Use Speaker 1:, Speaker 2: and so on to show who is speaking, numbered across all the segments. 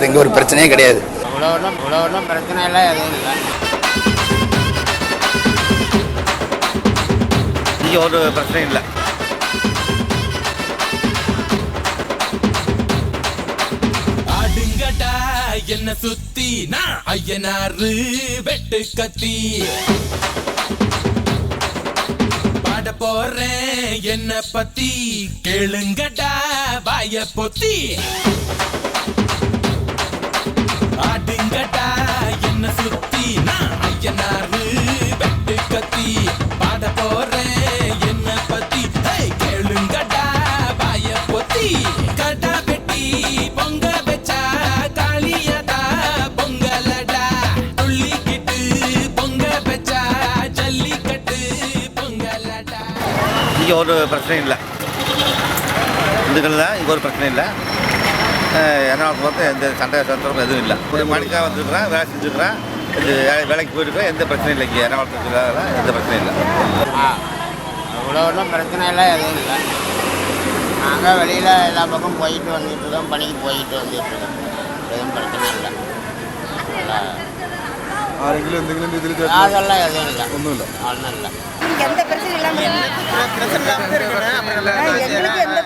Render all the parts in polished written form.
Speaker 1: அது இங்கே ஒரு பிரச்சனையே கிடையாது.
Speaker 2: இவ்வளோ பிரச்சனை எல்லாம் எதுவும் இல்லை.
Speaker 3: இங்கே ஒரு பிரச்சனை இல்லை.
Speaker 4: ஆடுங்கடா என்ன சுத்தி நான் ஐயனாரு வெட்டு கத்தி பாட போறேன் என்ன பத்தி கேளுங்கடா வாய பொத்தி. ஆடுங்கடா என்ன சுத்தி நான் ஐயனாரு வெட்டு கத்தி பாட போறேன் என்ன பத்தி கேளுங்கடா வாய பொத்தி. கடா வெட்டி பொங்க வச்சா காளியதா பொங்கலடா துள்ளிக்கிட்டு பொங்க வச்சா ஜல்லிக்கட்டு பொங்கலடா.
Speaker 3: இங்கே ஒரு பிரச்சனை இல்லை. இந்துக்கள் தான் இங்கே ஒரு பிரச்சனை இல்லை. எறணாகுளத்தில் வந்து எந்த சண்டை சந்தர்ப்பம் எதுவும் இல்லை. ஒரு மணிக்காக வந்துருக்குறேன், வேலை செஞ்சுருக்கிறேன், வேலைக்கு போயிருக்கிறேன். எந்த பிரச்சனையும் இல்லை. இங்கே எறணாகுளத்தில் எந்த பிரச்சனையும் இல்லை.
Speaker 2: இவ்வளோ பிரச்சனை எல்லாம் எதுவும் இல்லை. நாங்கள் வெளியில் எல்லா பக்கம் போயிட்டு வந்துட்டு இருக்கோம், பணிக்கு போயிட்டு வந்துட்டு இருக்கோம். எதுவும் பிரச்சனை இல்லை. அதெல்லாம் எதுவும் இல்லை. ஒன்றும் இல்லை.
Speaker 5: எந்த பிரச்சனை இல்லாமல் எந்த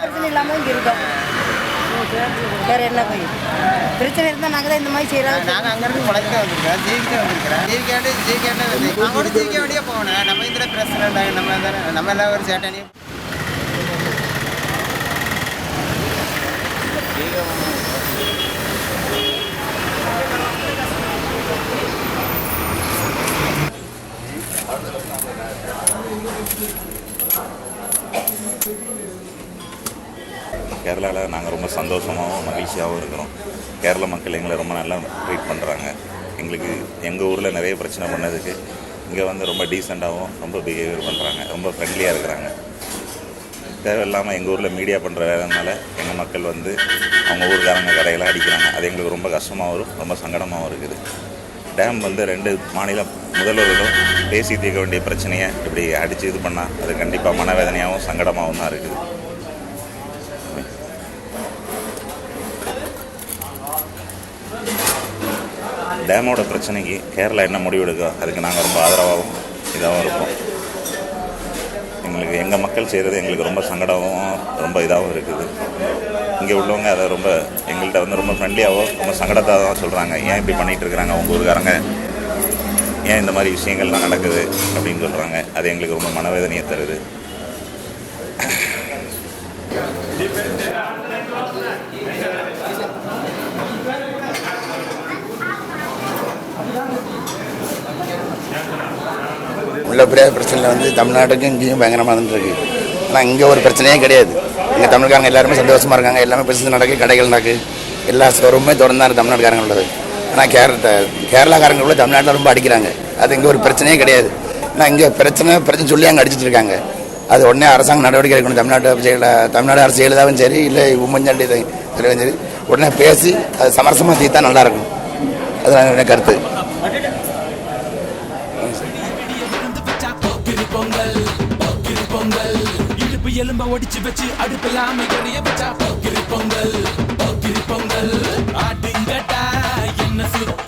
Speaker 5: பிரச்சனை இல்லாமல் இருக்கோம். வேற என்ன போய் பிரச்சனை இருந்தால் நாங்கள் தான் இந்த மாதிரி செய்கிறோம்.
Speaker 2: நாங்கள் அங்கேருந்து உழைக்க வந்துருக்கோம், ஜீவிக்க வந்துருக்கிறோம். அவங்களோட ஜீவிக்க வேண்டியே போகணும். நம்ம இதில் பிரச்சனை இல்லை. நம்ம எல்லாம் ஒரு சேட்டனையும்
Speaker 6: கேரளாவில் நாங்கள் ரொம்ப சந்தோஷமாகவும் மகிழ்ச்சியாகவும் இருக்கிறோம். கேரள மக்கள் எங்களை ரொம்ப நல்லா ட்ரீட் பண்ணுறாங்க. எங்களுக்கு எங்கள் ஊரில் நிறைய பிரச்சனை பண்ணதுக்கு இங்கே வந்து ரொம்ப டீசெண்டாகவும் ரொம்ப பிஹேவியர் பண்ணுறாங்க, ரொம்ப ஃப்ரெண்ட்லியாக இருக்கிறாங்க. தேவையில்லாமல் எங்கள் ஊரில் மீடியா பண்ணுற வேலைனால எங்கள் மக்கள் வந்து அவங்க ஊருக்காரங்க கடையெல்லாம் அடிக்கிறாங்க. அது எங்களுக்கு ரொம்ப கஷ்டமாகவும் ரொம்ப சங்கடமாகவும் இருக்குது. டேம் வந்து 2 மாநில முதல்வர்களும் பேசி தீர்க்க வேண்டிய பிரச்சனையை இப்படி அடித்து இது பண்ணால் அது கண்டிப்பாக மனவேதனையாகவும் சங்கடமாகவும் தான் இருக்குது. டேமோட பிரச்சனைக்கு கேரளா என்ன முடிவு எடுக்கும் அதுக்கு நாங்கள் ரொம்ப ஆதரவாகவும் இதாகவும் இருப்போம். எங்களுக்கு எங்கள் மக்கள் செய்கிறது எங்களுக்கு ரொம்ப சங்கடமாகவும் ரொம்ப இதாகவும் இருக்குது. இங்கே உள்ளவங்க அதை ரொம்ப எங்கள்கிட்ட வந்து ரொம்ப ஃப்ரெண்ட்லியாகவும் ரொம்ப சங்கடத்தை தான் சொல்கிறாங்க. ஏன் இப்படி பண்ணிகிட்டு இருக்கிறாங்க உங்கள் ஊருக்காரங்க, ஏன் இந்த மாதிரி விஷயங்கள்லாம் நடக்குது அப்படின்னு சொல்கிறாங்க. அது எங்களுக்கு ரொம்ப மனவேதனையை தருது.
Speaker 1: உள்ள பெரிய பிரச்சனையில் வந்து தமிழ்நாட்டுக்கும் இங்கேயும் பயங்கரமாக இருந்துருக்கு. ஆனால் இங்கே ஒரு பிரச்சனையே கிடையாது. இங்கே தமிழ்காரங்க எல்லாருமே சந்தோஷமாக இருக்காங்க. எல்லாமே பிரச்சனை நடக்குது, கடைகள் நடக்குது, எல்லா ஷோரூமே திறந்தாரு தமிழ்நாட்டுக்காரங்க உள்ளது. ஆனால் கேரளாக்காரங்க உள்ள தமிழ்நாட்டில் ரொம்ப அடிக்கிறாங்க. அது இங்கே ஒரு பிரச்சனையே கிடையாது. ஆனால் இங்கே பிரச்சனை சொல்லி அங்கே அடிச்சுட்டு இருக்காங்க. அது உடனே அரசாங்கம் நடவடிக்கை எடுக்கணும். தமிழ்நாடு அரசு ஜெயலலிதாவும் சரி, இல்லை உம்மஞ்சாண்டி தலைவரும் சரி, உடனே பேசி அது சமரசமாக தீர்த்தா நல்லாயிருக்கும். அதுதான் என்னுடைய கருத்து.
Speaker 4: எலும்ப ஒடிச்சு வச்சு அடுப்பில்லாம எறிய வச்சா பொங்கிரி பொங்கல் ஆட்டுங்கட்டா என்ன சுத்தி